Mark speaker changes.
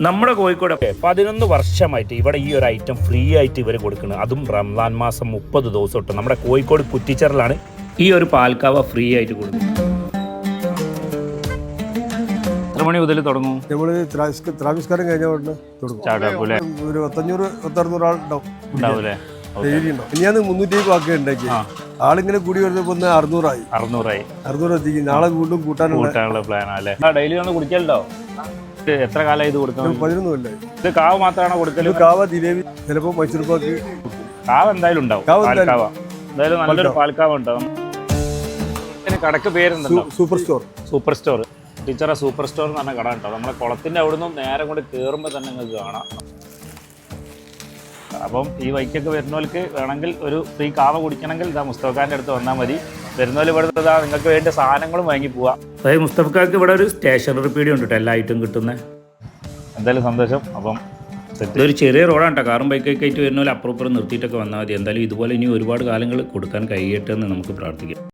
Speaker 1: നമ്മുടെ കോഴിക്കോടൊക്കെ 11 വർഷമായിട്ട് ഇവിടെ ഈ ഒരു ഐറ്റം ഫ്രീ ആയിട്ട് ഇവർ കൊടുക്കുന്നത്, അതും റംസാൻ മാസം 30 ദിവസം തൊട്ട് നമ്മുടെ കോഴിക്കോട് കുറ്റിച്ചറിലാണ് ഈ ഒരു പാൽക്കാവ ഫ്രീ ആയിട്ട് കൊടുക്കുന്നത്. എത്ര മണി മുതൽ തുടങ്ങും?
Speaker 2: നമ്മള് ത്രാവിസ്കാരം കഴിഞ്ഞ ഉടനെ തുടങ്ങും. ഒരു 500-600 ആളുണ്ടാവും. ഞാൻ 300 ബാക്കി ഉണ്ടാക്കി. ആളിങ്ങനെ കൂടി വരുന്നപ്പോ 600 എത്തിക്കും. നാളെ വീണ്ടും കൂട്ടാനുള്ള
Speaker 1: പ്ലാനല്ലേ? ഡെയിലി ഒന്ന് കുടിക്കലുണ്ടോ? എത്ര കാലം ഇത് കൊടുക്കുന്നത്?
Speaker 2: 11 കൊല്ലായി.
Speaker 1: ഇത് കാവ മാത്രമാണോ കൊടുക്കല്?
Speaker 2: കാവ, ജിലേബി, ചിലപ്പോ മൈസൂർ പാക്ക്.
Speaker 1: കാവ എന്തായാലും ഉണ്ടാവും. എന്തായാലും നല്ലൊരു പാൽക്കാവ ഉണ്ടാവും. കടക്ക് പേരുണ്ടല്ലോ, സൂപ്പർ സ്റ്റോർ. ടീച്ചറെ സൂപ്പർ സ്റ്റോർ എന്ന് പറഞ്ഞ കട ഉണ്ടോ? നമ്മളെ കുളത്തിന്റെ അവിടെ നിന്നും നേരെ കൊണ്ട് കയറുമ്പോൾ തന്നെ നിങ്ങൾക്ക് കാണാം. അപ്പം ഈ വൈക്കൊക്കെ വരുന്നവർക്ക് വേണമെങ്കിൽ ഒരു ഫ്രീ കാവ കുടിക്കണമെങ്കിൽ ഇതാ മുസ്തഫക്കാരൻ്റെ അടുത്ത് വന്നാൽ മതി. വരുന്നവർ ഇവിടെ ഇതാ നിങ്ങൾക്ക് വേണ്ട സാധനങ്ങളും വാങ്ങി പോവാം. അതായത് മുസ്തഫക്കാർക്ക് ഇവിടെ ഒരു സ്റ്റേഷനറി പീടി ഉണ്ട് കേട്ടോ, എല്ലാ ഐറ്റം കിട്ടുന്നത്. എന്തായാലും സന്തോഷം. അപ്പം ഇതൊരു ചെറിയ റോഡാണ് കേട്ടോ. കാറും ബൈക്കൊക്കെ ആയിട്ട് വരുന്നവർ അപ്പുറം നിർത്തിയിട്ടൊക്കെ വന്നാൽ മതി. എന്തായാലും ഇതുപോലെ ഇനി ഒരുപാട് കാലങ്ങൾ കൊടുക്കാൻ കഴിയട്ടെ എന്ന് നമുക്ക് പ്രാർത്ഥിക്കാം.